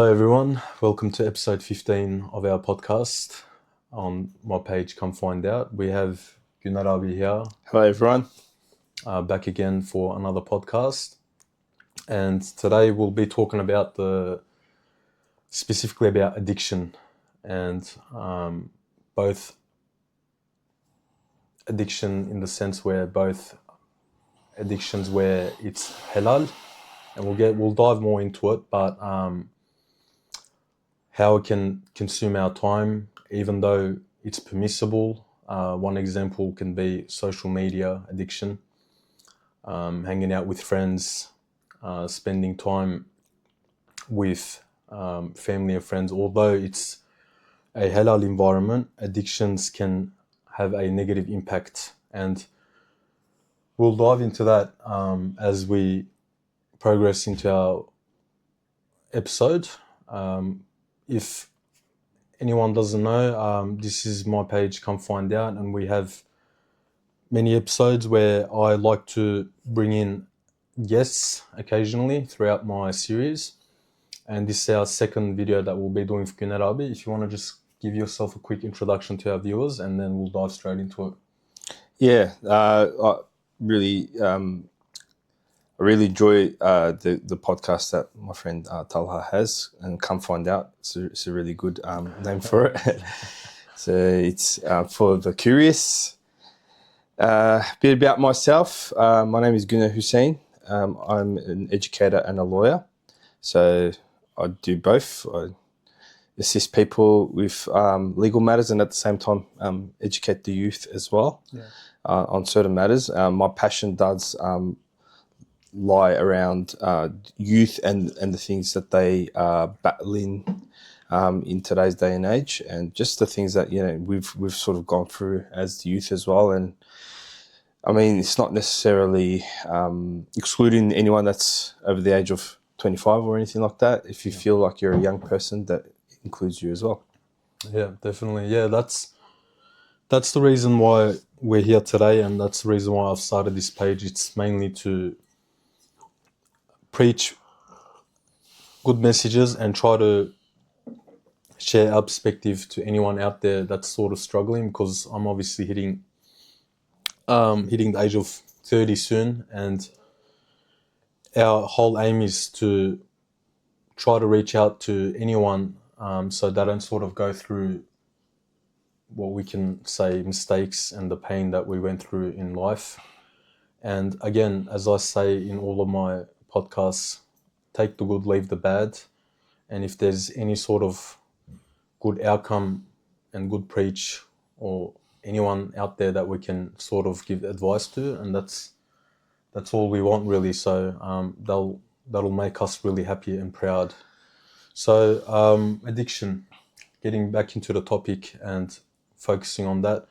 Hello everyone, welcome to episode 15 of our podcast. On my page, come find out. We have Gunarabi here, Hello, everyone. back again for another podcast. And today we'll be talking about specifically about addiction, and both addiction in the sense where both addictions where it's halal, and we'll dive more into it, but how it can consume our time, even though it's permissible. One example can be social media addiction, hanging out with friends, spending time with family and friends. Although it's a halal environment, addictions can have a negative impact, and we'll dive into that as we progress into our episode. If anyone doesn't know, this is my page, come find out, and we have many episodes where I like to bring in guests occasionally throughout my series, and this is our second video that we'll be doing for Gunarabi. If you want to just give yourself a quick introduction to our viewers, and then we'll dive straight into it. Yeah, I really enjoy the podcast that my friend Talha has, and come find out. It's a really good name for it. So it's for the curious. A bit about myself. My name is Guna Hussein. I'm an educator and a lawyer. So I do both. I assist people with legal matters, and at the same time educate the youth as well on certain matters. My passion does lie around youth and the things that they are battling in today's day and age, and just the things that we've sort of gone through as the youth as well. And I mean, it's not necessarily excluding anyone that's over the age of 25 or anything like that. If you feel like you're a young person, that includes you as well. Yeah, definitely. Yeah, that's the reason why we're here today, and that's the reason why I've started this page. It's mainly to preach good messages and try to share our perspective to anyone out there that's sort of struggling, because I'm obviously hitting the age of 30 soon, and our whole aim is to try to reach out to anyone so they don't sort of go through what we can say mistakes and the pain that we went through in life. And again, as I say in all of my podcasts, take the good, leave the bad. And if there's any sort of good outcome and good preach, or anyone out there that we can sort of give advice to, and that's all we want really. So that'll make us really happy and proud. So addiction, getting back into the topic and focusing on that.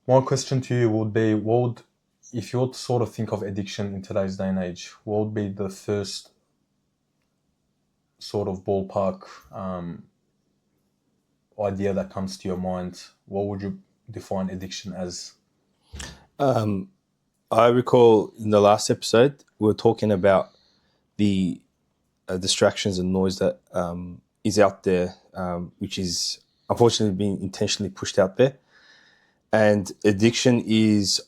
My question to you would be, if you were to sort of think of addiction in today's day and age, what would be the first sort of ballpark idea that comes to your mind? What would you define addiction as? I recall in the last episode, we were talking about the distractions and noise that is out there, which is unfortunately being intentionally pushed out there. And addiction is,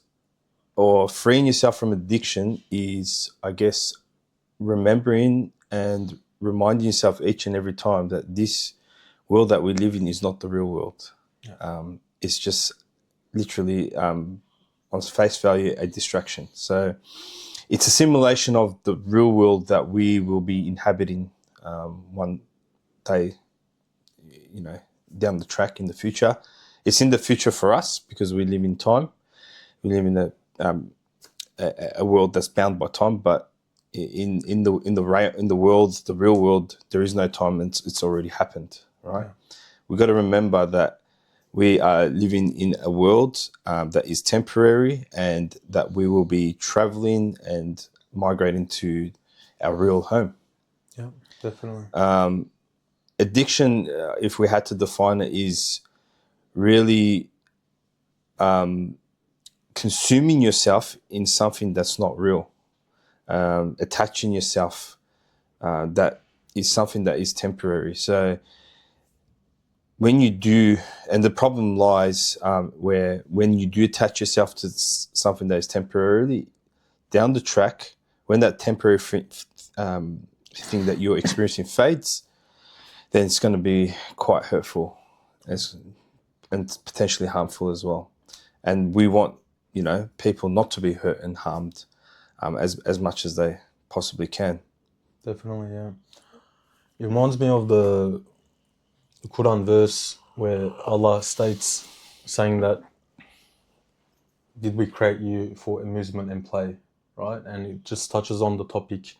or freeing yourself from addiction is, I guess, remembering and reminding yourself each and every time that this world that we live in is not the real world. It's just literally, on face value, a distraction. So it's a simulation of the real world that we will be inhabiting one day, down the track in the future. It's in the future for us because we live in time. We live in a world that's bound by time, but in the world, the real world, there is no time, and it's already happened, right? Yeah. We've got to remember that we are living in a world that is temporary, and that we will be traveling and migrating to our real home. Yeah, definitely. Addiction, if we had to define it, is really consuming yourself in something that's not real, attaching yourself that is something that is temporary. So when you do, and the problem lies where when you do attach yourself to something that is temporarily, down the track, when that temporary thing that you're experiencing fades, then it's going to be quite hurtful and potentially harmful as well. And we want, people not to be hurt and harmed as much as they possibly can. Definitely, yeah. It reminds me of the Quran verse where Allah states, saying that, did we create you for amusement and play, right? And it just touches on the topic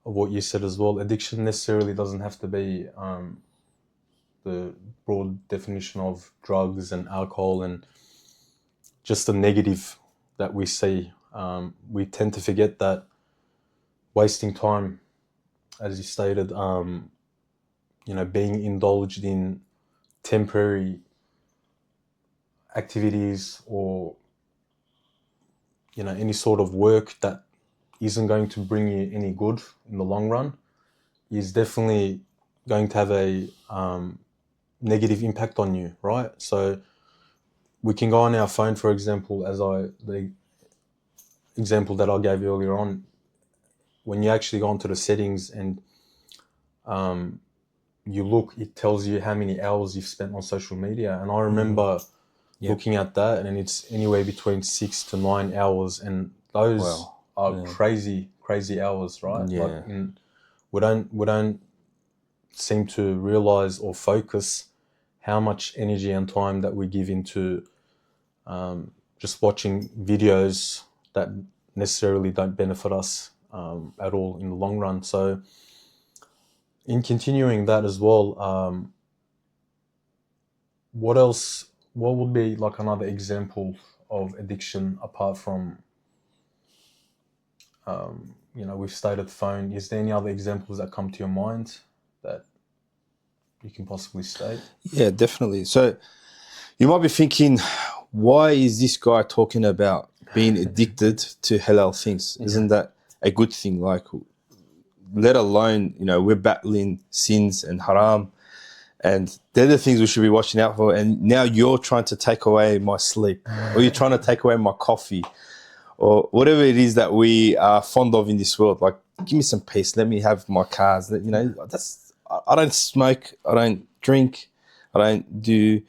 of what you said as well. Addiction necessarily doesn't have to be the broad definition of drugs and alcohol and just the negative that we see. We tend to forget that wasting time, as you stated, being indulged in temporary activities or any sort of work that isn't going to bring you any good in the long run is definitely going to have a negative impact on you, right? So we can go on our phone, for example, the example that I gave earlier on. When you actually go into the settings and you look, it tells you how many hours you've spent on social media. And I remember looking at that, and it's anywhere between 6 to 9 hours, and those are crazy hours, right? Yeah. We don't seem to realize or focus how much energy and time that we give into just watching videos that necessarily don't benefit us at all in the long run. So in continuing that as well, what would be like another example of addiction apart from we've stated phone? Is there any other examples that come to your mind that you can possibly state? Yeah, definitely. So you might be thinking, why is this guy talking about being addicted to halal things? Isn't that a good thing? Like, let alone, we're battling sins and haram, and they're the things we should be watching out for. And now you're trying to take away my sleep, or you're trying to take away my coffee, or whatever it is that we are fond of in this world. Like, give me some peace. Let me have my cars. I don't smoke. I don't drink. I don't do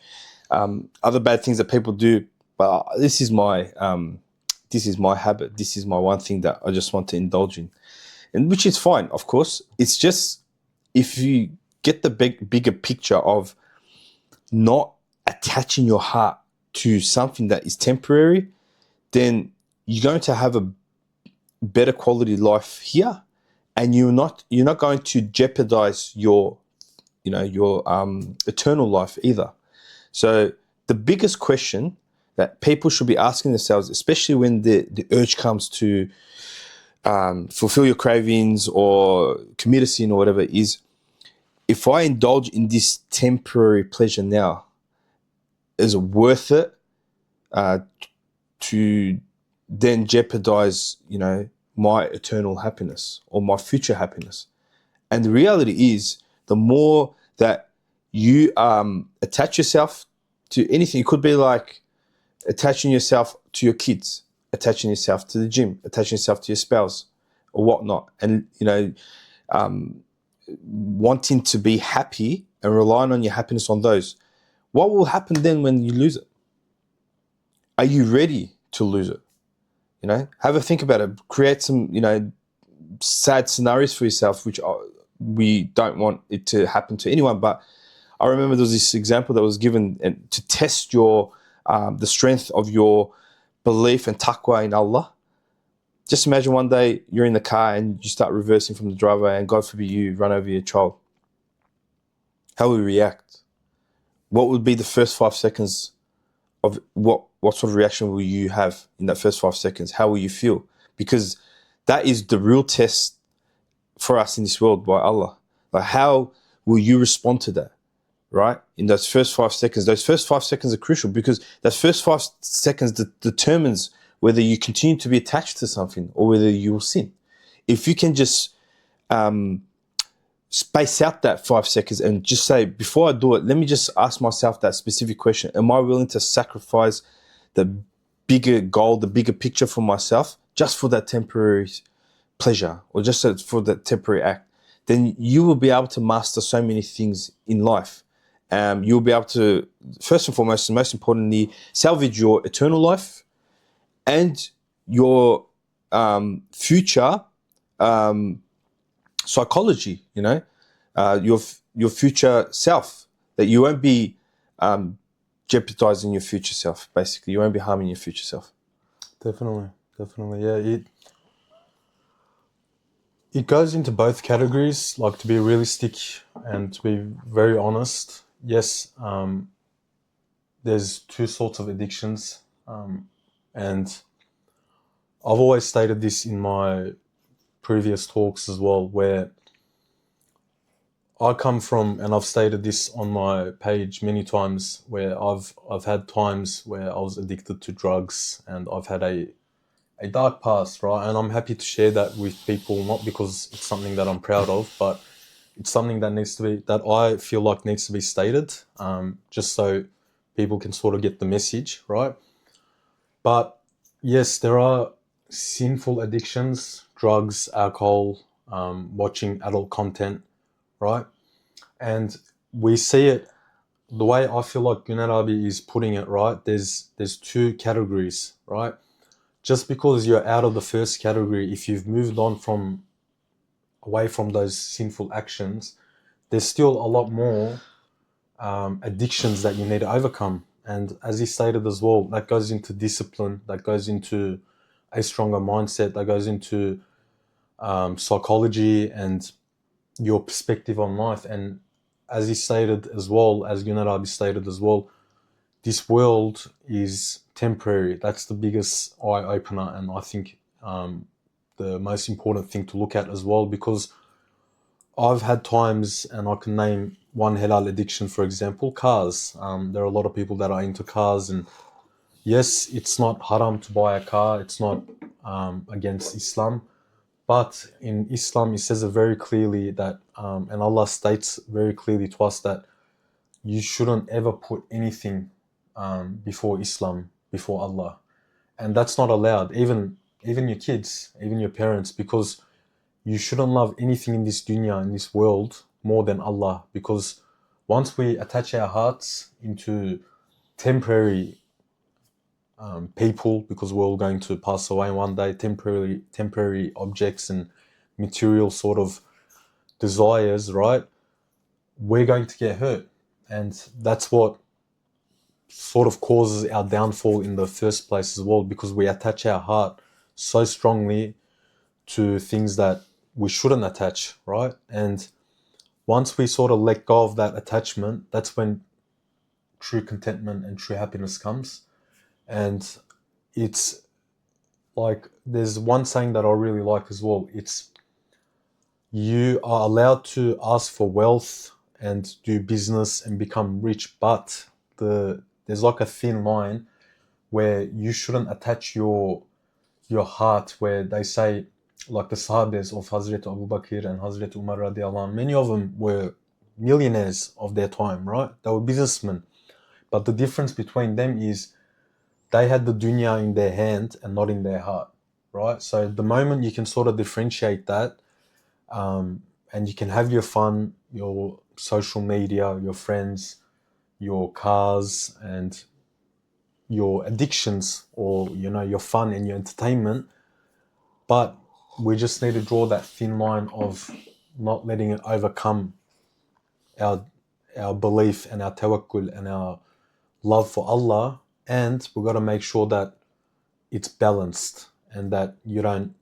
other bad things that people do. But this is my habit. This is my one thing that I just want to indulge in, and which is fine, of course. It's just, if you get the bigger picture of not attaching your heart to something that is temporary, then you're going to have a better quality life here, and you're not going to jeopardize your eternal life either. So the biggest question that people should be asking themselves, especially when the urge comes to fulfill your cravings or commit a sin or whatever, is, if I indulge in this temporary pleasure now, is it worth it to then jeopardize, my eternal happiness or my future happiness? And the reality is, the more that you attach yourself to anything, it could be like attaching yourself to your kids, attaching yourself to the gym, attaching yourself to your spouse or whatnot, and wanting to be happy and relying on your happiness on those. What will happen then when you lose it? Are you ready to lose it? Have a think about it. Create some, sad scenarios for yourself, which we don't want it to happen to anyone. But I remember there was this example that was given to test your the strength of your belief and taqwa in Allah. Just imagine one day you're in the car and you start reversing from the driveway, and God forbid you run over your child. How will you react? What would be the first 5 seconds of what sort of reaction will you have in that first 5 seconds? How will you feel? Because that is the real test for us in this world by Allah. Like, how will you respond to that, right? In those first 5 seconds. Those first 5 seconds are crucial, because those first 5 seconds determines whether you continue to be attached to something or whether you will sin. If you can just space out that 5 seconds and just say, before I do it, let me just ask myself that specific question. Am I willing to sacrifice the bigger goal, the bigger picture for myself, just for that temporary pleasure or just for that temporary act? Then you will be able to master so many things in life. You'll be able to, first and foremost, and most importantly, salvage your eternal life and your future psychology, your future self, that you won't be jeopardizing your future self, basically. You won't be harming your future self. Definitely. Yeah, it goes into both categories, like to be realistic and to be very honest. Yes, there's two sorts of addictions. And I've always stated this in my previous talks as well, where I come from, and I've stated this on my page many times, where I've had times where I was addicted to drugs and I've had a dark past, right? And I'm happy to share that with people, not because it's something that I'm proud of, but it's something that I feel like needs to be stated, just so people can sort of get the message, right? But yes, there are sinful addictions, drugs, alcohol, watching adult content, right? And we see it, the way I feel like Gunarabi is putting it, right? There's two categories, right? Just because you're out of the first category, if you've moved on away from those sinful actions, there's still a lot more addictions that you need to overcome. And as he stated as well, that goes into discipline, that goes into a stronger mindset, that goes into psychology and your perspective on life. And as he stated as well, as Gunarabi stated as well, this world is temporary. That's the biggest eye opener, and I think the most important thing to look at as well, because I've had times, and I can name one halal addiction, for example, cars. There are a lot of people that are into cars, and yes, it's not haram to buy a car. It's not against Islam, but in Islam, it says it very clearly that, and Allah states very clearly to us that you shouldn't ever put anything before Islam, before Allah, and that's not allowed. Even your kids, even your parents, because you shouldn't love anything in this dunya, in this world, more than Allah. Because once we attach our hearts into temporary people, because we're all going to pass away one day, temporary objects and material sort of desires, right? We're going to get hurt, and that's what sort of causes our downfall in the first place as well, because we attach our heart so strongly to things that we shouldn't attach, right? And once we sort of let go of that attachment, that's when true contentment and true happiness comes. And it's like, there's one saying that I really like as well. It's, you are allowed to ask for wealth and do business and become rich, but there's like a thin line where you shouldn't attach your heart, where they say, like the Sahabas of Hazrat Abu Bakr and Hazrat Umar radiallahu anh, many of them were millionaires of their time, right? They were businessmen. But the difference between them is they had the dunya in their hand and not in their heart, right? So the moment you can sort of differentiate that, and you can have your fun, your social media, your friends, your cars, and your addictions, or your fun and your entertainment, but we just need to draw that thin line of not letting it overcome our belief and our tawakkul and our love for Allah. And we've got to make sure that it's balanced and that you don't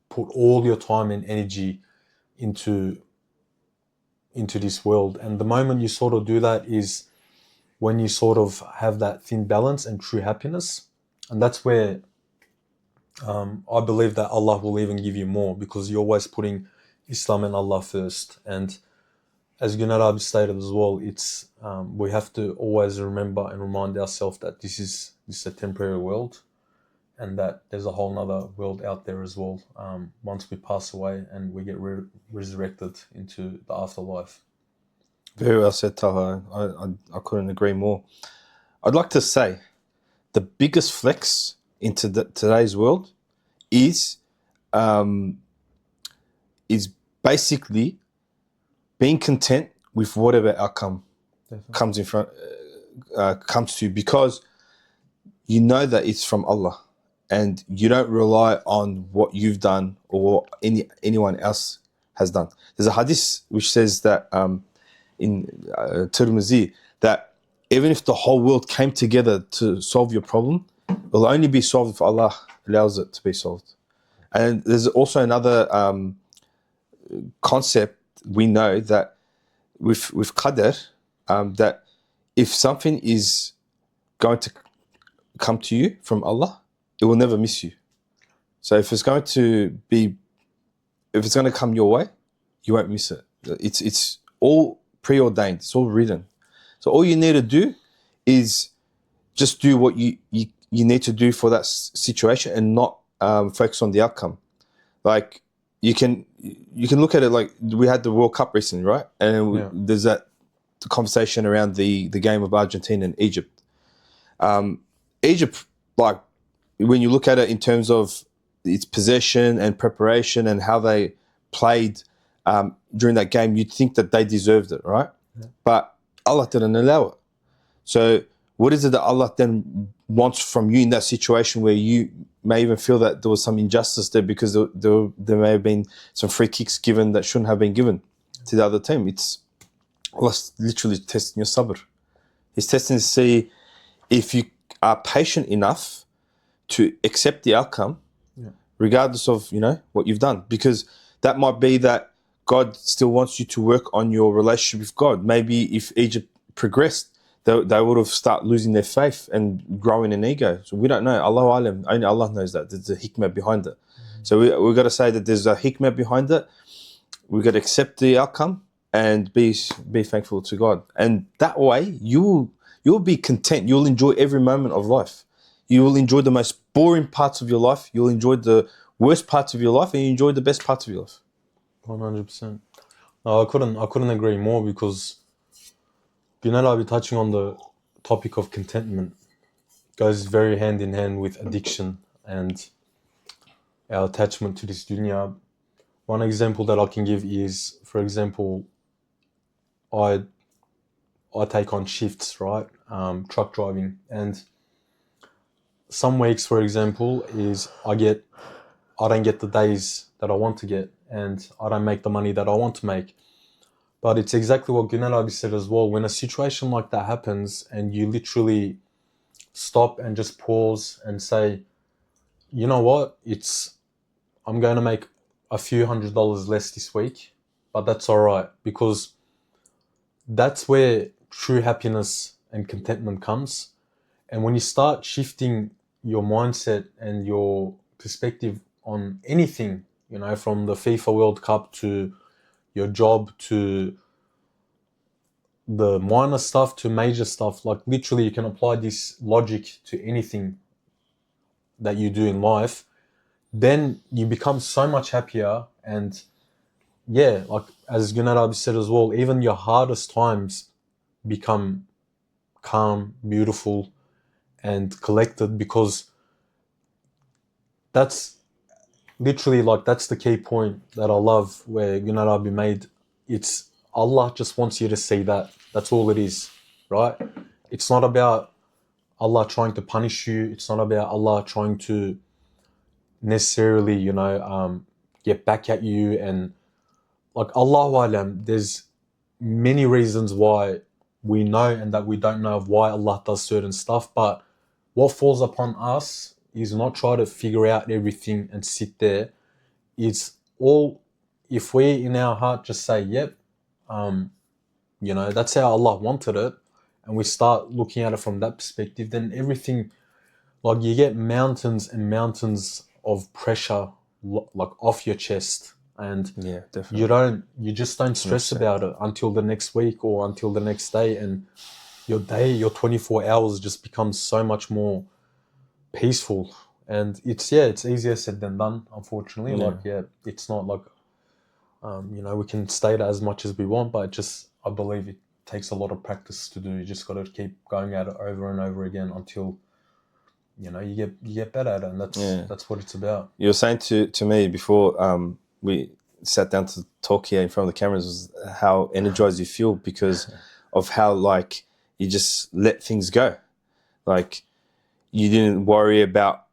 put all your time and energy into this world. And the moment you sort of do that is when you sort of have that thin balance and true happiness. And that's where I believe that Allah will even give you more, because you're always putting Islam and Allah first. And as Gunarab stated as well, it's we have to always remember and remind ourselves that this is a temporary world, and that there's a whole nother world out there as well, once we pass away and we get resurrected into the afterlife. Very well said, Taha. I couldn't agree more. I'd like to say the biggest flex into today's world is basically being content with whatever outcome comes comes to you, because you know that it's from Allah, and you don't rely on what you've done or anyone else has done. There's a hadith which says that in Tirmizi, that even if the whole world came together to solve your problem, it will only be solved if Allah allows it to be solved. And there's also another concept we know, that with qadr, that if something is going to come to you from Allah, it will never miss you. So if it's going to come your way, you won't miss it. It's all preordained. It's all written. So all you need to do is just do what you need to do for that situation, and not focus on the outcome. Like you can look at it like we had the World Cup recently, right? And there's that conversation around the game of Argentina and Egypt. Egypt, like when you look at it in terms of its possession and preparation and how they played during that game, you'd think that they deserved it, right? Yeah. But Allah didn't allow it. So what is it that Allah then wants from you in that situation, where you may even feel that there was some injustice there because there may have been some free kicks given that shouldn't have been given to the other team? It's Allah's literally testing your sabr. He's testing to see if you are patient enough to accept the outcome, regardless of what you've done, because that might be that God still wants you to work on your relationship with God. Maybe if Egypt progressed, they would have started losing their faith and growing in ego. So we don't know. Allahu alam, only Allah knows that. There's a hikmah behind it. So we've got to say that there's a hikmah behind it. We've got to accept the outcome and be thankful to God. And that way, you'll be content. You'll enjoy every moment of life. You will enjoy the most boring parts of your life. You'll enjoy the worst parts of your life, and you enjoy the best parts of your life. 100%. No, I couldn't agree more, because I'll be touching on the topic of contentment. It goes very hand in hand with addiction and our attachment to this dunya. One example that I can give is, for example, I take on shifts, right? Truck driving, and some weeks, for example, is I don't get the days that I want to get, and I don't make the money that I want to make. But it's exactly what Gunnar said as well. When a situation like that happens and you literally stop and just pause and say, you know what, I'm going to make a few $100s less this week, but that's all right, because that's where true happiness and contentment comes. And when you start shifting your mindset and your perspective on anything, from the FIFA World Cup to your job to the minor stuff to major stuff, like literally you can apply this logic to anything that you do in life, then you become so much happier. And like as Gunnar said as well, even your hardest times become calm, beautiful, and collected, because that's literally that's the key point that I love, where Gunnar made. It's Allah just wants you to see that. That's all it is, right? It's not about Allah trying to punish you. It's not about Allah trying to necessarily, get back at you. And Allahu alam, there's many reasons why we know and that we don't know of why Allah does certain stuff. But what falls upon us is not try to figure out everything and sit there. It's all, if we in our heart just say, yep, that's how Allah wanted it, and we start looking at it from that perspective, then everything, you get mountains and mountains of pressure off your chest, and definitely. you just don't stress about it until the next week or until the next day, and your 24 hours just becomes so much more peaceful. And it's easier said than done, unfortunately. Yeah. Like, it's not like, we can state it as much as we want, but I believe it takes a lot of practice to do. You just got to keep going at it over and over again until, you get better at it, and that's what it's about. You were saying to me before we sat down to talk here in front of the cameras was how energized you feel because of how like you just let things go. Like you didn't worry about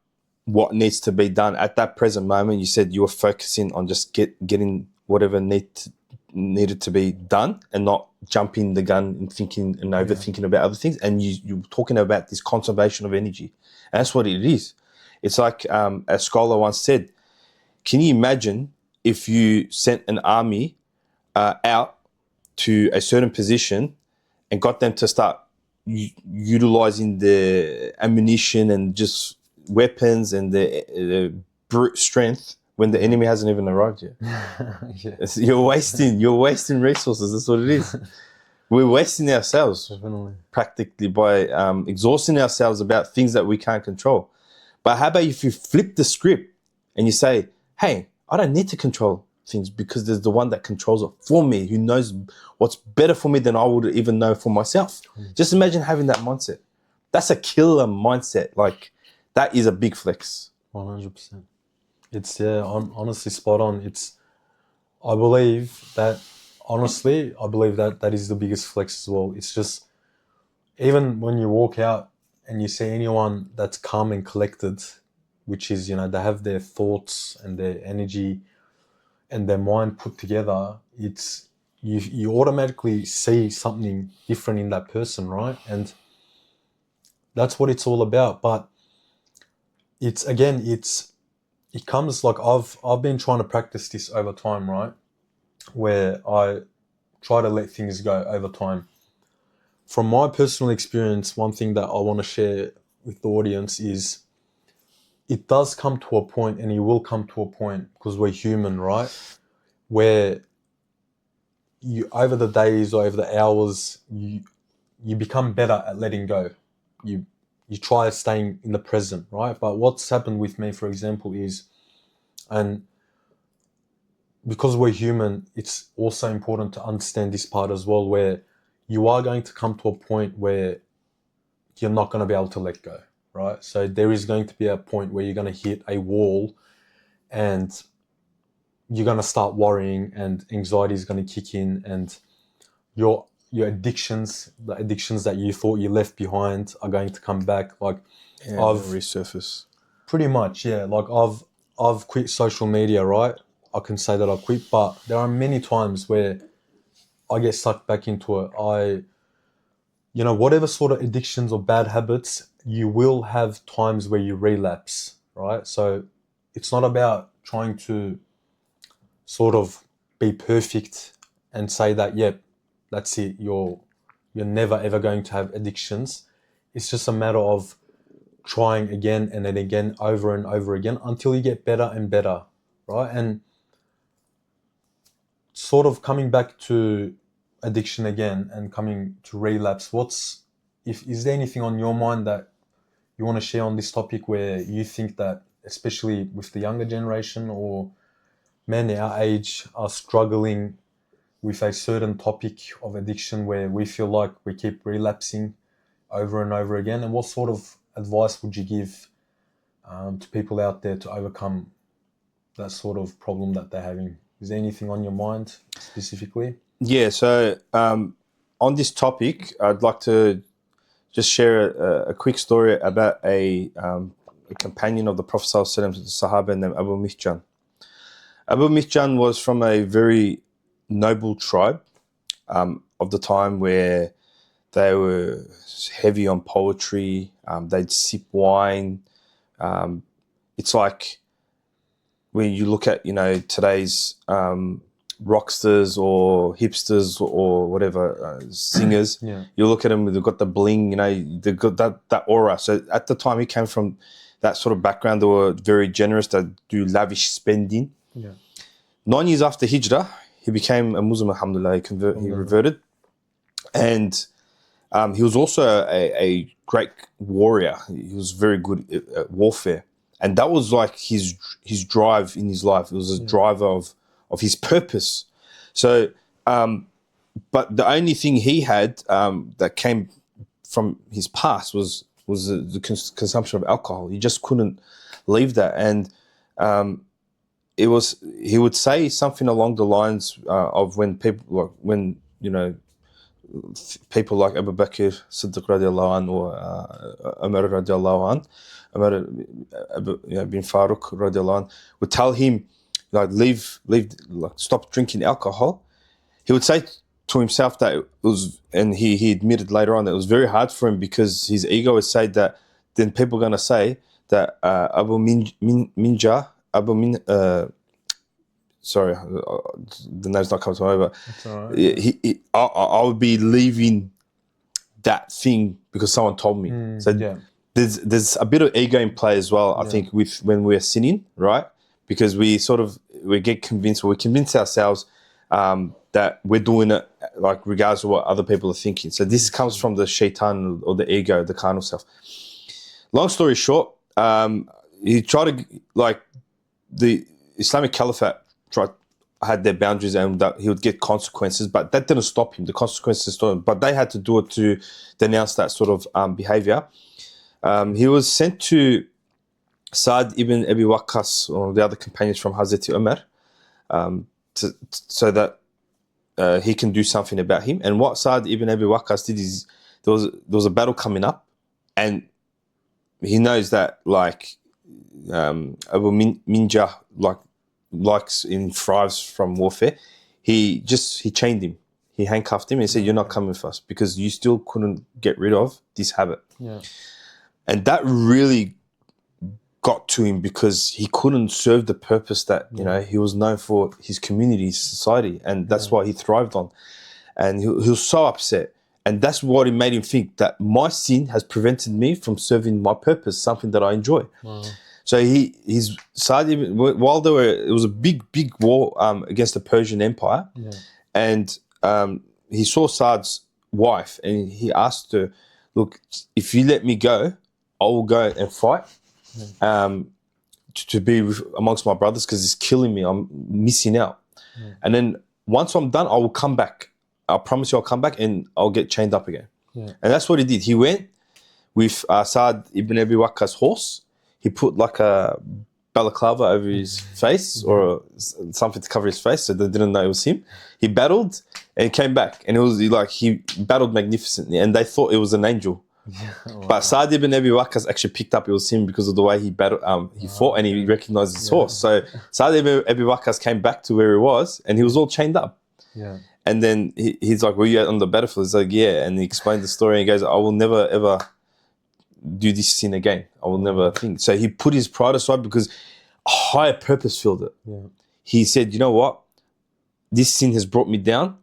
what needs to be done at that present moment. You said you were focusing on just getting whatever needed to be done and not jumping the gun and thinking and overthinking about other things. And you're talking about this conservation of energy. And that's what it is. It's like a scholar once said, can you imagine if you sent an army out to a certain position and got them to start utilizing the ammunition and just weapons and the brute strength when the enemy hasn't even arrived yet? You're wasting resources. That's what it is. We're wasting ourselves practically by exhausting ourselves about things that we can't control. But how about if you flip the script and you say, hey, I don't need to control things because there's the one that controls it for me, who knows what's better for me than I would even know for myself. Just imagine having that mindset. That's a killer mindset. Like, that is a big flex. 100%. It's, honestly spot on. I believe that that is the biggest flex as well. It's just, even when you walk out and you see anyone that's calm and collected, which is, they have their thoughts and their energy and their mind put together, it's, you automatically see something different in that person, right? And that's what it's all about. But it comes like, I've been trying to practice this over time, right? Where I try to let things go over time. From my personal experience, one thing that I want to share with the audience is, it does come to a point, and it will come to a point, because we're human, right? Where you, over the days or over the hours, you become better at letting go. You try staying in the present, right? But what's happened with me, for example, is, and because we're human, it's also important to understand this part as well, where you are going to come to a point where you're not going to be able to let go, right? So there is going to be a point where you're going to hit a wall and you're going to start worrying, and anxiety is going to kick in, and your addictions, the addictions that you thought you left behind, are going to come back. Like, I've resurface. Pretty much, yeah. Like, I've quit social media, right? I can say that I quit, but there are many times where I get sucked back into it. Whatever sort of addictions or bad habits, you will have times where you relapse, right? So it's not about trying to sort of be perfect and say that, yep, that's it, you're never ever going to have addictions. It's just a matter of trying again and then again, over and over again, until you get better and better, right? And sort of coming back to addiction again and coming to relapse, is there anything on your mind that you want to share on this topic, where you think that, especially with the younger generation or men our age, are struggling with a certain topic of addiction, where we feel like we keep relapsing over and over again? And what sort of advice would you give to people out there to overcome that sort of problem that they're having? Is there anything on your mind specifically? Yeah, so on this topic, I'd like to just share a quick story about a companion of the Prophet ﷺ, the Sahaba named Abu Mihjan. Abu Mihjan was from a very noble tribe of the time, where they were heavy on poetry. They'd sip wine. It's like when you look at today's rocksters or hipsters or whatever singers, you look at them, they've got the bling, they've got that aura. So at the time, he came from that sort of background. They were very generous. They do lavish spending. 9 years after Hijrah, he became a Muslim, alhamdulillah. He reverted. And he was also a great warrior. He was very good at warfare. And that was like his drive in his life. It was a driver of his purpose. So, but the only thing he had that came from his past was the consumption of alcohol. He just couldn't leave that. And he would say something along the lines of when people people like Abu Bakr Siddiq radiallahu anhu or Umar radiallahu anhu, Umar bin Farouk radiallahu anhu, would tell him, like, leave, like, stop drinking alcohol. He would say to himself that it was, and he admitted later on that it was very hard for him because his ego would say that then people are going to say that sorry, the name's not coming to me, but That's all right. I would be leaving that thing because someone told me. There's a bit of ego in play as well, I think, with when we're sinning, right? Because we get convinced, or we convince ourselves that we're doing it, like, regardless of what other people are thinking. So this comes from the shaitan, or the ego, the carnal self. Long story short, he tried to, like, the Islamic Caliphate had their boundaries, and that he would get consequences, but that didn't stop him. The consequences stopped him, but they had to do it to denounce that sort of behavior. He was sent to Sa'd ibn Abi Waqqas, or the other companions from Hazrat Umar, so that he can do something about him. And what Sa'd ibn Abi Waqqas did is, there was a battle coming up, and he knows that, like, Abu Minjah, likes and thrives from warfare. He chained him. He handcuffed him and said, "You're not coming with us because you still couldn't get rid of this habit." Yeah. And that really got to him because he couldn't serve the purpose that, he was known for, his community, his society, and that's what he thrived on. And he was so upset. And that's what it made him think, that my sin has prevented me from serving my purpose, something that I enjoy. Wow. So it was a big war against the Persian Empire, and he saw Saad's wife, and he asked her, "Look, if you let me go, I will go and fight to be amongst my brothers because it's killing me. I'm missing out. And then once I'm done, I will come back. I promise you I'll come back and I'll get chained up again." And that's what he did. He went with Sa'd ibn Abi Waqqas' horse. He put like a balaclava over his face, or something to cover his face, so they didn't know it was him. He battled and came back, and it was like he battled magnificently, and they thought it was an angel. Wow. But Sa'd ibn Abi Waqqas actually picked up it was him because of the way he battled. He fought, and he recognized his horse. So Sa'd ibn Abi Waqqas came back to where he was, and he was all chained up. And then he's like, "Were you on the battlefield?" He's like, "Yeah." And he explained the story, and he goes, "I will never ever do this sin again. I will never think." So he put his pride aside because a higher purpose filled it. He said, "You know what? This sin has brought me down.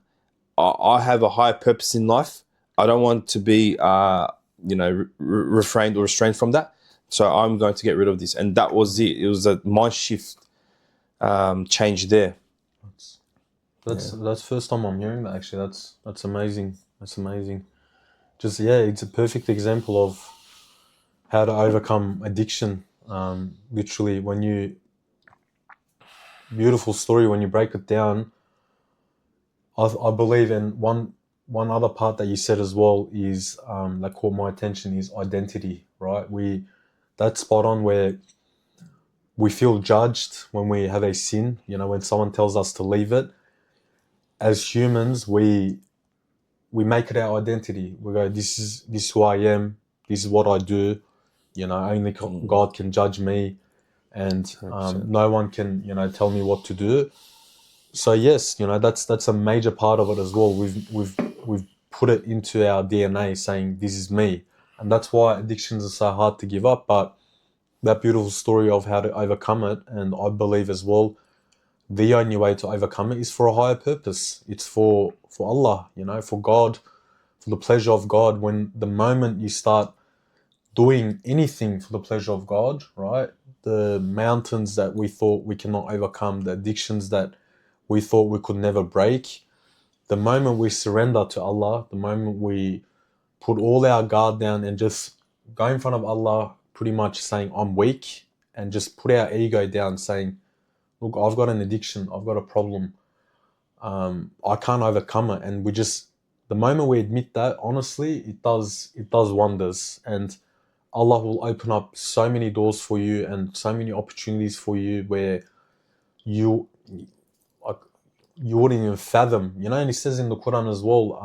I have a higher purpose in life. I don't want to be, refrained or restrained from that. So I'm going to get rid of this." And that was it. It was a mind shift, change there. That's first time I'm hearing that. Actually, that's amazing. That's amazing. Just it's a perfect example of how to overcome addiction. Literally, beautiful story when you break it down. I believe, and one other part that you said as well is that caught my attention is identity. Right? That's spot on, where we feel judged when we have a sin. When someone tells us to leave it. As humans, we make it our identity. We go, this is who I am. This is what I do. Only God can judge me, and no one can, tell me what to do. So yes, that's a major part of it as well. We've put it into our DNA, saying this is me, and that's why addictions are so hard to give up. But that beautiful story of how to overcome it, and I believe as well, the only way to overcome it is for a higher purpose. It's for Allah, for God, for the pleasure of God. When the moment you start doing anything for the pleasure of God, right? The mountains that we thought we cannot overcome, the addictions that we thought we could never break, the moment we surrender to Allah, the moment we put all our guard down and just go in front of Allah, pretty much saying, "I'm weak and just put our ego down, saying, look, I've got an addiction, I've got a problem, I can't overcome it. And the moment we admit that, honestly, it does wonders. And Allah will open up so many doors for you and so many opportunities for you where you wouldn't even fathom, and He says in the Quran as well,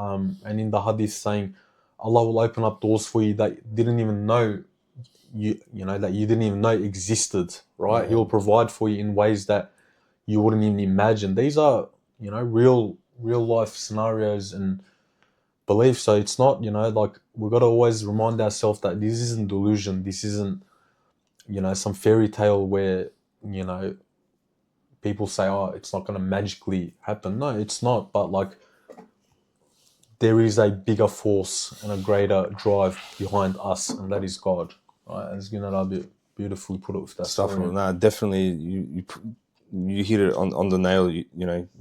and in the Hadith, saying Allah will open up doors for you that didn't even know that you didn't even know existed, right? He will provide for you in ways that you wouldn't even imagine. These are, real life scenarios and beliefs. So it's not, like, we've got to always remind ourselves that this isn't delusion. This isn't, some fairy tale where, people say, oh, it's not going to magically happen. No, it's not. But like, there is a bigger force and a greater drive behind us, and that is God. Right? As beautifully put it with that Stuff. story. No, definitely. You hit it on the nail. You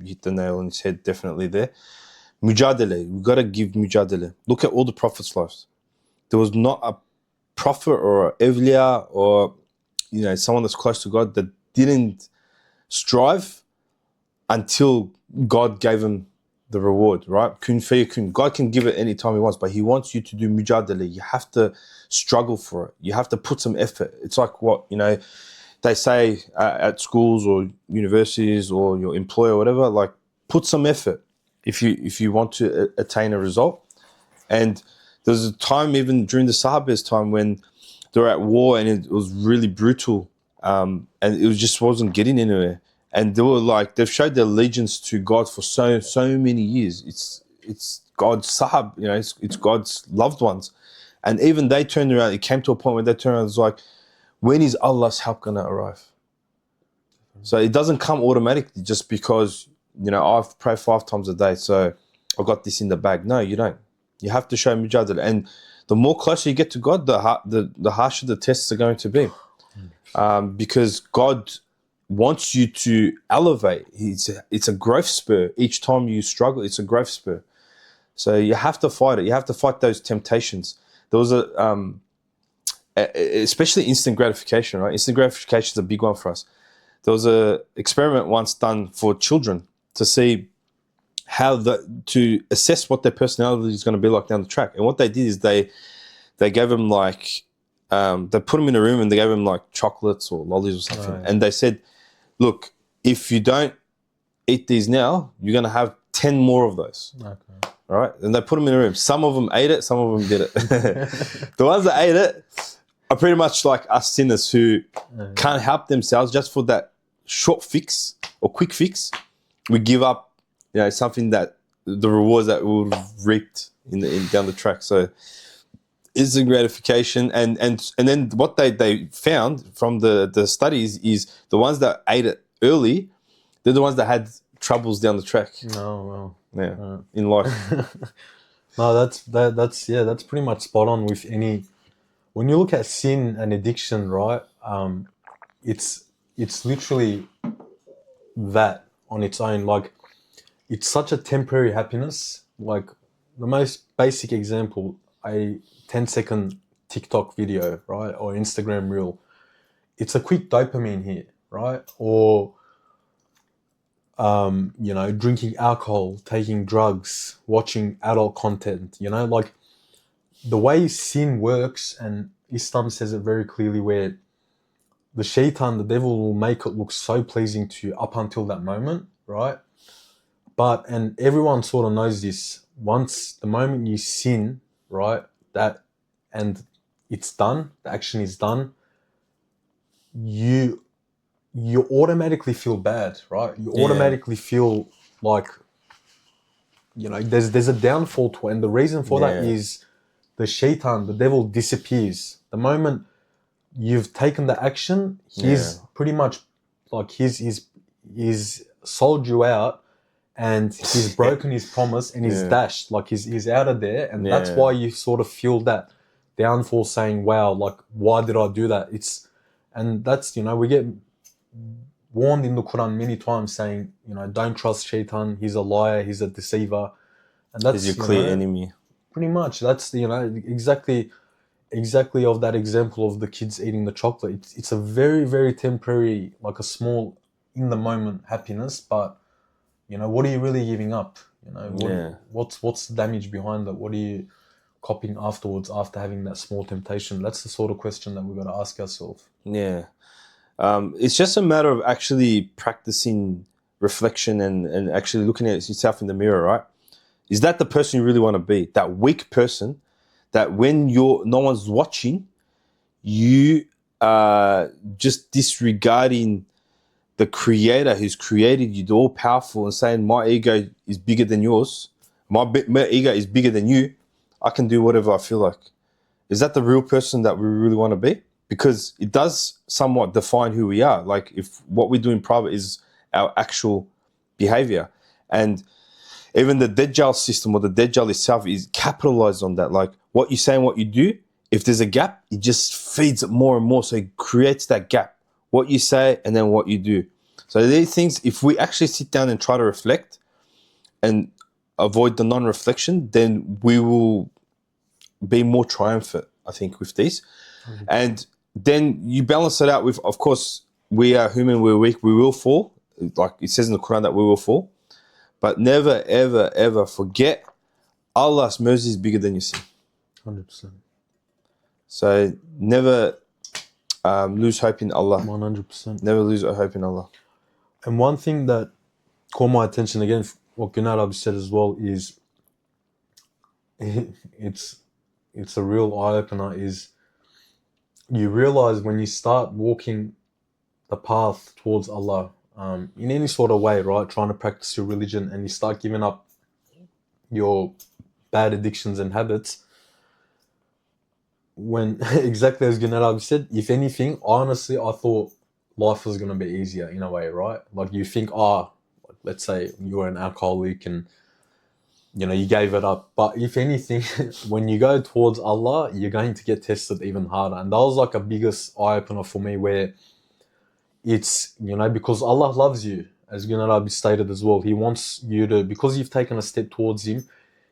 hit the nail on its head. Definitely there. Mujadele. We've got to give mujadele. Look at all the prophets' lives. There was not a prophet or an evliya or someone that's close to God that didn't strive until God gave him the reward, right? Kun fayakun. God can give it any time He wants, but He wants you to do mujadala. You have to struggle for it. You have to put some effort. It's like what they say at schools or universities or your employer or whatever. Like, put some effort if you want to attain a result. And there's a time, even during the Sahaba's time, when they were at war and it was really brutal. And it just wasn't getting anywhere. And they were like, they've showed their allegiance to God for so many years. It's God's sahab, it's God's loved ones. And even they turned around, it came to a point where they turned around and was like, when is Allah's help going to arrive? So it doesn't come automatically just because, I've prayed 5 times a day, so I got this in the bag. No, you don't. You have to show mujadala. And the more closer you get to God, the harsher the tests are going to be. Because God wants you to elevate. It's a growth spur. Each time you struggle, it's a growth spur. So you have to fight it. You have to fight those temptations. There was especially instant gratification, right? Instant gratification is a big one for us. There was a experiment once done for children to see to assess what their personality is going to be like down the track. And what they did is they gave them like, they put them in a room and they gave them like chocolates or lollies or something. Right. And they said, look, if you don't eat these now, you're going to have 10 more of those. Okay. All right. And they put them in a room. Some of them ate it. Some of them did it. The ones that ate it are pretty much like us sinners who can't help themselves just for that short fix or quick fix. We give up, something that the rewards that we would have reaped in down the track. So it's a gratification. And then what they found from the studies is the ones that ate it early, they're the ones that had troubles down the track. Oh, well. Yeah, in life. No, that's pretty much spot on with any. When you look at sin and addiction, right? It's literally that on its own. Like, it's such a temporary happiness. Like, the most basic example, a 10-second TikTok video, right, or Instagram reel. It's a quick dopamine hit, right? Or drinking alcohol, taking drugs, watching adult content, like the way sin works, and Islam says it very clearly, where the shaitan, the devil, will make it look so pleasing to you up until that moment, right? And everyone sort of knows this, once the moment you sin, right, and it's done, the action is done, you automatically feel bad, right? You automatically feel like, there's a downfall to it. And the reason for that is the shaitan, the devil, disappears. The moment you've taken the action, he's pretty much like he's sold you out, and he's broken his promise, and he's dashed, like he's out of there. And that's why you sort of feel that downfall, saying, wow, like, why did I do that? And that's, we get warned in the Quran many times saying, don't trust shaitan, he's a liar, he's a deceiver. And that's your clear enemy. Pretty much. That's, exactly. exactly of that example of the kids eating the chocolate. It's a very, very temporary, like a small, in the moment happiness. But what are you really giving up? Yeah. What's the damage behind that? What are you copying afterwards after having that small temptation? That's the sort of question that we've got to ask ourselves. Yeah. It's just a matter of actually practicing reflection and actually looking at yourself in the mirror, right? Is that the person you really want to be? That weak person that when no one's watching, you are just disregarding the creator who's created you, the all powerful, and saying, my ego is bigger than yours. My ego is bigger than you. I can do whatever I feel like. Is that the real person that we really want to be? Because it does somewhat define who we are. Like if what we do in private is our actual behavior. And even the Dajjal system or the Dajjal itself is capitalized on that. Like what you say and what you do, if there's a gap, it just feeds it more and more. So it creates that gap. What you say and then what you do. So these things, if we actually sit down and try to reflect and avoid the non-reflection, then we will be more triumphant, I think, with these. Mm-hmm. And then you balance it out with, of course, we are human, we're weak, we will fall. Like it says in the Quran that we will fall. But never, ever, ever forget Allah's mercy is bigger than your sin. 100%. So never lose hope in Allah. 100%. Never lose hope in Allah. And one thing that caught my attention again, what Gunnar said as well, is it's a real eye-opener, is you realize when you start walking the path towards Allah, in any sort of way, right, trying to practice your religion, and you start giving up your bad addictions and habits, when exactly as Gunnar said, if anything, honestly, I thought life was going to be easier in a way, right? Like you think, let's say you're an alcoholic and you gave it up. But if anything, when you go towards Allah, you're going to get tested even harder. And that was like a biggest eye-opener for me, where it's, because Allah loves you, as Gunnar stated as well. He wants you to, because you've taken a step towards Him,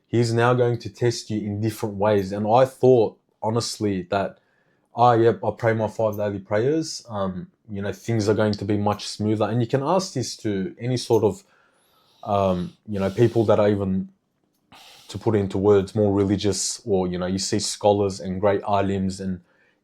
He's now going to test you in different ways. And I thought, honestly, that, yep, I pray my 5 daily prayers, things are going to be much smoother. And you can ask this to any sort of, people that are even, to put into words, more religious, or, you see scholars and great alims and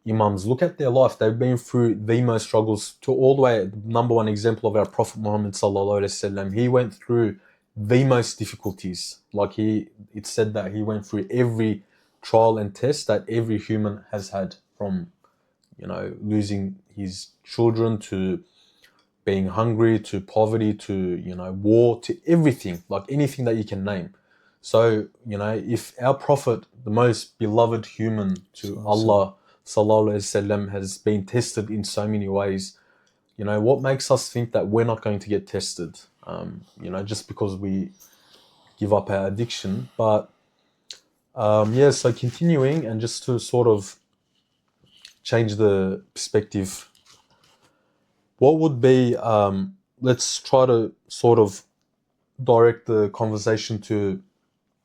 imams, look at their life. They've been through the most struggles, to all the way, number one example of our Prophet Muhammad sallallahu alaihi wasallam. He went through the most difficulties. Like it said that he went through every trial and test that every human has had, from, losing his children, to being hungry, to poverty, to, war, to everything, like anything that you can name. So, if our Prophet, the most beloved human to Allah, sallallahu alaihi wasallam, has been tested in so many ways, what makes us think that we're not going to get tested? Just because we give up our addiction. But so continuing, and just to sort of change the perspective, what would be, let's try to sort of direct the conversation to,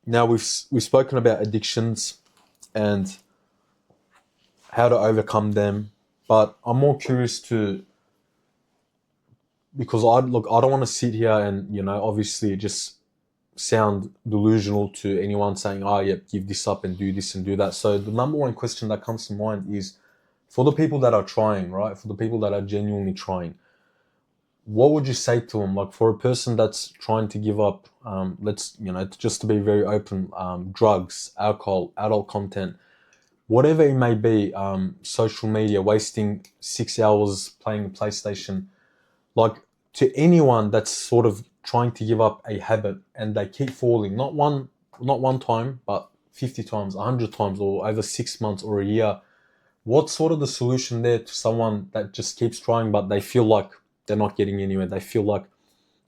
now we've spoken about addictions and how to overcome them, but I'm more curious to, because I don't want to sit here and, obviously just sound delusional to anyone saying, yep, give this up and do this and do that. So the number one question that comes to mind is, for the people that are trying, right? For the people that are genuinely trying, what would you say to them? Like for a person that's trying to give up, let's, just to be very open, drugs, alcohol, adult content, whatever it may be, social media, wasting 6 hours playing the PlayStation, like to anyone that's sort of trying to give up a habit and they keep falling, not one time, but 50 times, 100 times, or over 6 months or a year, what's sort of the solution there to someone that just keeps trying, but they feel like they're not getting anywhere? They feel like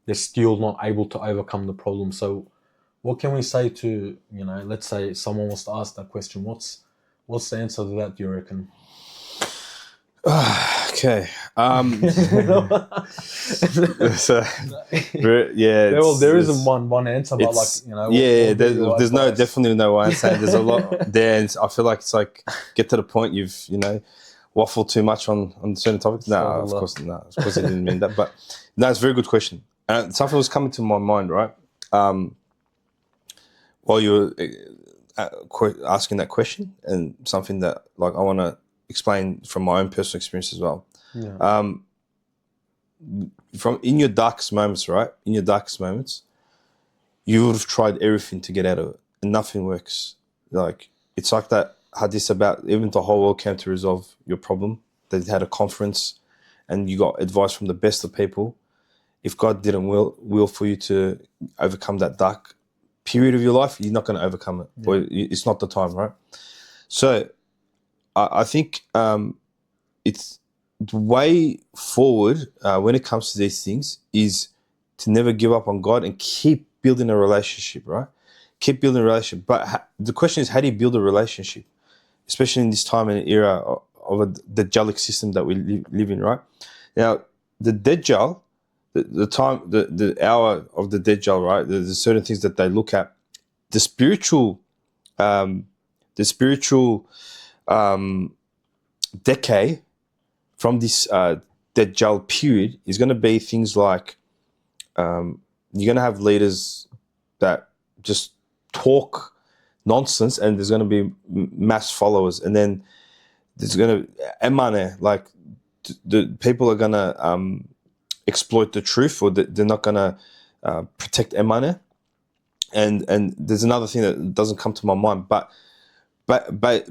they're still not able to overcome the problem. So what can we say to, let's say someone wants to ask that question, what's the answer to that, do you reckon? Okay. So, yeah, There isn't one answer, but like, you know, there's definitely no one saying there's a lot there, and I feel like it's like get to the point you've waffled too much on certain topics. No, of course I didn't mean that, but no, it's a very good question. Something was coming to my mind, right? While you were asking that question, and something that like I want to explain from my own personal experience as well. Yeah. From in your darkest moments, right? In your darkest moments, you would have tried everything to get out of it, and nothing works. Like it's like that hadith about even the whole world came to resolve your problem. They had a conference, and you got advice from the best of people. If God didn't will for you to overcome that dark period of your life, you're not going to overcome it, or it's not the time, right? So, I think it's the way forward when it comes to these things is to never give up on God and keep building a relationship, right? Keep building a relationship. But the question is, how do you build a relationship, especially in this time and era of a Dajjalic system that we live in, right? Now, the Dajjal, the hour of the Dajjal, right? There's certain things that they look at. The spiritual decay from this Dajjal period is going to be things like you're going to have leaders that just talk nonsense, and there's going to be mass followers, and then there's going to emane, like the people are going to exploit the truth, or they're not going to protect emane. And there's another thing that doesn't come to my mind, but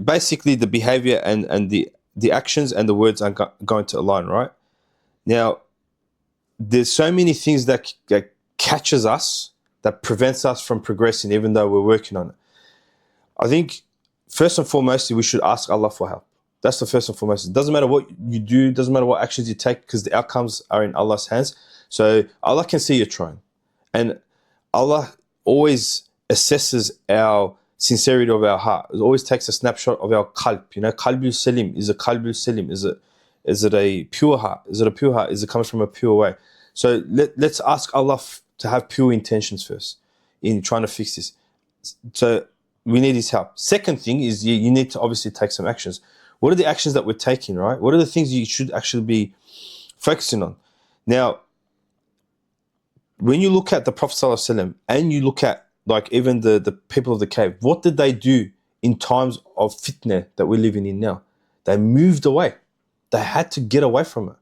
basically the behavior and the actions and the words are going to align, right? Now, there's so many things that catches us, that prevents us from progressing, even though we're working on it. I think first and foremost, we should ask Allah for help. That's the first and foremost. It doesn't matter what you do, doesn't matter what actions you take, because the outcomes are in Allah's hands. So Allah can see you're trying. And Allah always assesses our sincerity of our heart. It always takes a snapshot of our qalb. Qalbul salim. Is it qalbul salim? Is it a pure heart? Is it a pure heart? Is it coming from a pure way? So let's ask Allah to have pure intentions first in trying to fix this. So we need His help. Second thing is you need to obviously take some actions. What are the actions that we're taking, right? What are the things you should actually be focusing on? Now, when you look at the Prophet ﷺ and you look at like even the people of the cave, what did they do in times of fitna that we're living in now? They moved away. They had to get away from it.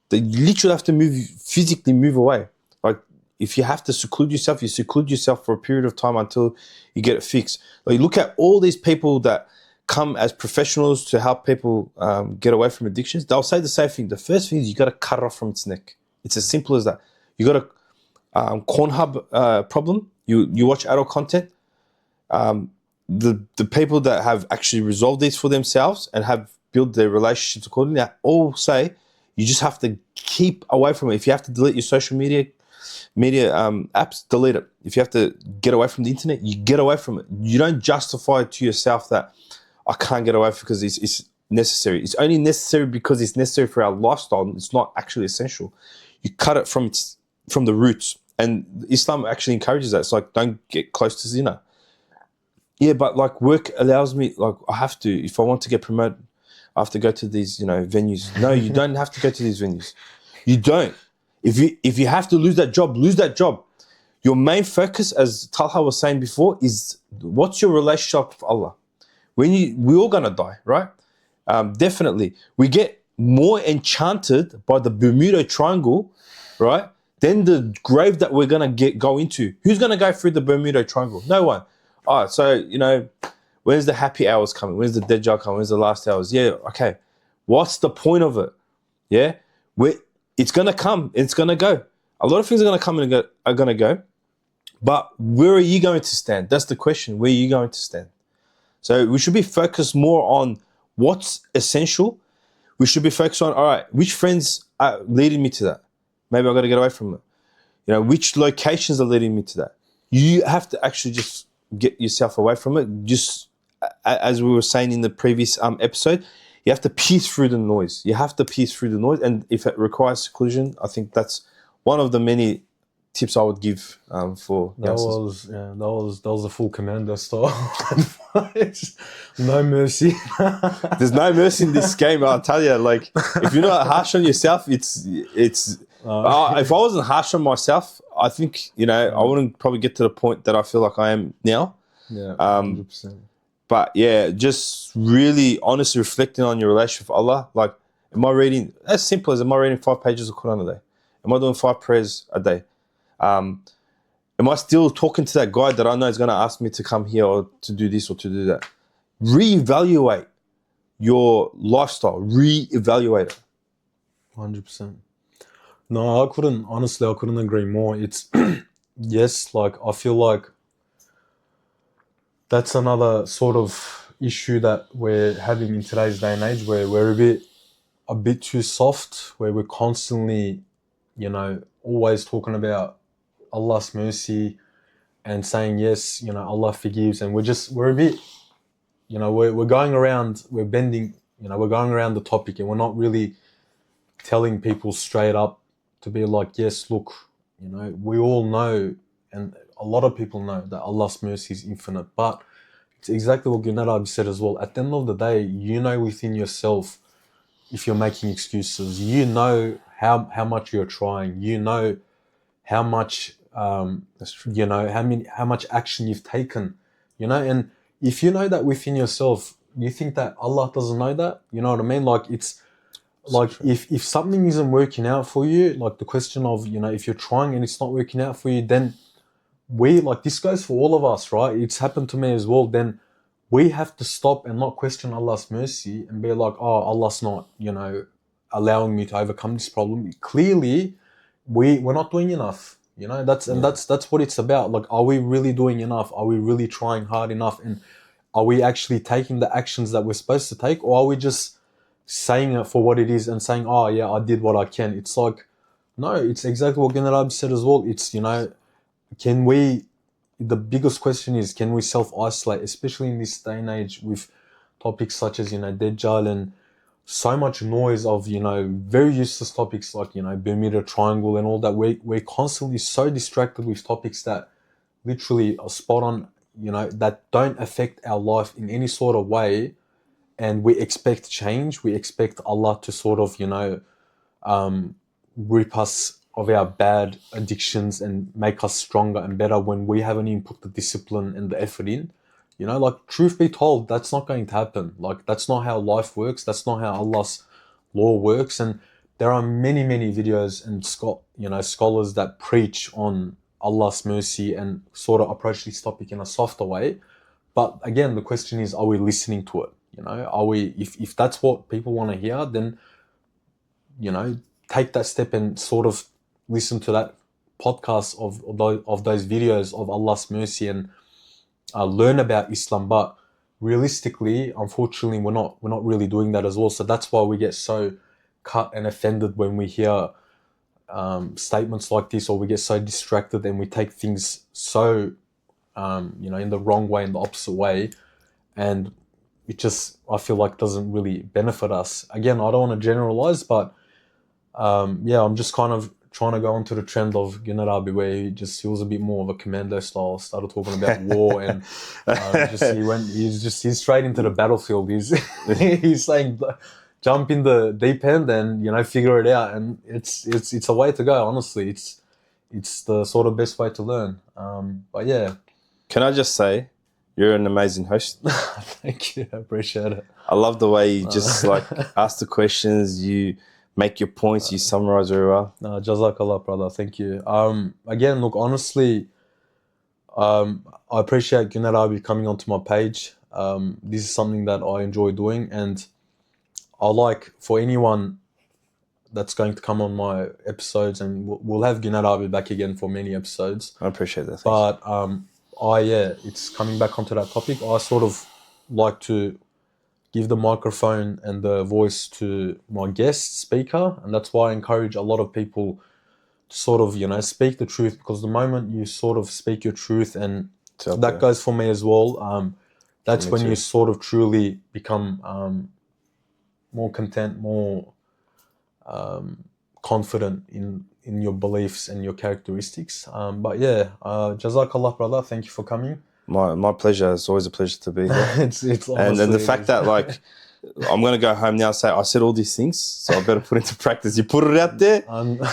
They literally have to physically move away. Like if you have to seclude yourself, you seclude yourself for a period of time until you get it fixed. Like look at all these people that come as professionals to help people get away from addictions. They'll say the same thing. The first thing is you got to cut it off from its neck. It's as simple as that. You got a Pornhub problem. You watch adult content. The people that have actually resolved this for themselves and have built their relationships accordingly, they all say you just have to keep away from it. If you have to delete your social media apps, delete it. If you have to get away from the internet, you get away from it. You don't justify it to yourself that I can't get away because it's necessary. It's only necessary because it's necessary for our lifestyle. It's not actually essential. You cut it from the roots. And Islam actually encourages that. It's like, don't get close to zina. Yeah, but like work allows me, like I have to, if I want to get promoted, I have to go to these, venues. No, you don't have to go to these venues. You don't. If you have to lose that job, lose that job. Your main focus, as Talha was saying before, is what's your relationship with Allah? We're all gonna die, right? Definitely. We get more enchanted by the Bermuda Triangle, right? Then the grave that we're going to go into. Who's going to go through the Bermuda Triangle? No one. All right, so, when's the happy hours coming? When's the Dajjal coming? When's the last hours? Yeah, okay. What's the point of it? Yeah? It's going to come. It's going to go. A lot of things are going to come and are going to go. But where are you going to stand? That's the question. Where are you going to stand? So we should be focused more on what's essential. We should be focused on, all right, which friends are leading me to that? Maybe I've got to get away from it. Which locations are leading me to that? You have to actually just get yourself away from it. Just as we were saying in the previous episode, you have to pierce through the noise. You have to pierce through the noise, and if it requires seclusion, I think that's one of the many tips I would give for youngsters. That was a full commando style advice. No mercy. There's no mercy in this game. I'll tell you. Like, if you're not harsh on yourself, it's. If I wasn't harsh on myself, I think I wouldn't probably get to the point that I feel like I am now. Yeah, 100%. But yeah, just really honestly reflecting on your relationship with Allah. Like, am I reading, as simple as, am I reading 5 pages of Quran a day? Am I doing 5 prayers a day? Am I still talking to that guy that I know is going to ask me to come here or to do this or to do that? Reevaluate your lifestyle. Reevaluate it. 100%. No, I couldn't agree more. It's, yes, like, I feel like that's another sort of issue that we're having in today's day and age, where we're a bit too soft, where we're constantly, always talking about Allah's mercy and saying, yes, Allah forgives. And we're a bit, we're going around, we're bending, we're going around the topic, and we're not really telling people straight up to be like, yes, look, we all know, and a lot of people know that Allah's mercy is infinite, but it's exactly what Gunnar said as well. At the end of the day, within yourself, if you're making excuses, how much you're trying, how much, That's true. how much action you've taken, and if you know that within yourself, you think that Allah doesn't know that, you know what I mean? Like, it's like, if something isn't working out for you, like the question of, if you're trying and it's not working out for you, then this goes for all of us, right? It's happened to me as well. Then we have to stop and not question Allah's mercy and be like, oh, Allah's not, allowing me to overcome this problem. Clearly, we're not doing enough. That's what it's about. Like, are we really doing enough? Are we really trying hard enough? And are we actually taking the actions that we're supposed to take? Or are we just saying it for what it is and saying, oh yeah, I did what I can? It's like, no, it's exactly what General said as well. It's, the biggest question is, can we self-isolate, especially in this day and age with topics such as, Dajjal and so much noise of, very useless topics like, Bermuda Triangle and all that. We're constantly so distracted with topics that literally are spot on, that don't affect our life in any sort of way. And we expect change. We expect Allah to sort of, rip us of our bad addictions and make us stronger and better when we haven't even put the discipline and the effort in. Like, truth be told, that's not going to happen. Like, that's not how life works. That's not how Allah's law works. And there are many, many videos and scholars that preach on Allah's mercy and sort of approach this topic in a softer way. But again, the question is, are we listening to it? Are we, if that's what people want to hear, then, take that step and sort of listen to that podcast of those videos of Allah's mercy and learn about Islam. But realistically, unfortunately, we're not really doing that as well. So that's why we get so cut and offended when we hear statements like this, or we get so distracted and we take things so in the wrong way, in the opposite way, and it just, I feel like, doesn't really benefit us. Again, I don't want to generalize, but I'm just kind of trying to go onto the trend of Gunarabi, where he was a bit more of a commando style, started talking about war, and he's straight into the battlefield. He's saying, jump in the deep end and figure it out, and it's a way to go. Honestly, it's the sort of best way to learn. But yeah, can I just say, you're an amazing host. Thank you, I appreciate it. I love the way you just ask the questions, you make your points, you summarize very well. Jazakallah, brother. Thank you. Again, look, honestly, I appreciate Gunarabi coming onto my page. This is something that I enjoy doing, and I like, for anyone that's going to come on my episodes, and we'll have Gunarabi back again for many episodes. I appreciate that. But it's coming back onto that topic. I sort of like to give the microphone and the voice to my guest speaker, and that's why I encourage a lot of people to sort of, speak the truth, because the moment you sort of speak your truth, and that goes for me as well, that's when you sort of truly become, more content, more confident in your beliefs and your characteristics. But yeah, Jazakallah, brother. Thank you for coming. My pleasure. It's always a pleasure to be here. It's And honestly, the fact that like I'm gonna go home now and say I said all these things, so I better put into practice. You put it out there,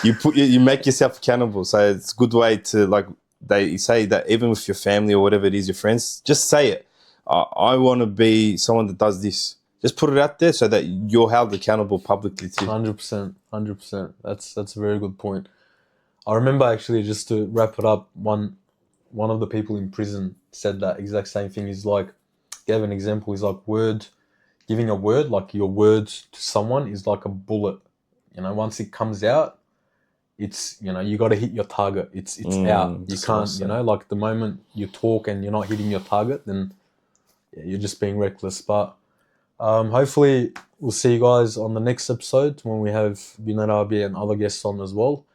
you make yourself accountable. So it's a good way to, like they say that even with your family or whatever it is, your friends, just say it. I want to be someone that does this. Just put it out there so that you're held accountable publicly too. 100%, 100%. That's a very good point. I remember actually, just to wrap it up, one of the people in prison said that exact same thing. He's like, gave an example. He's like, giving a word, like your word to someone is like a bullet. Once it comes out, it's, you got to hit your target. It's out. You can't, like the moment you talk and you're not hitting your target, then you're just being reckless. But hopefully we'll see you guys on the next episode when we have Bin Arabi and other guests on as well.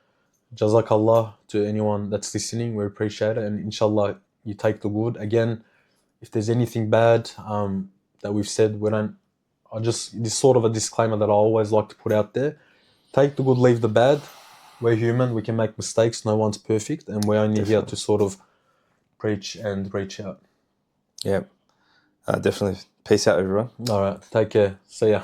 Jazakallah to anyone that's listening. We appreciate it. And inshallah, you take the good. Again, if there's anything bad that we've said, this sort of a disclaimer that I always like to put out there. Take the good, leave the bad. We're human. We can make mistakes. No one's perfect. And we're only here to sort of preach and reach out. Yeah, definitely. Peace out, everyone. All right. Take care. See ya.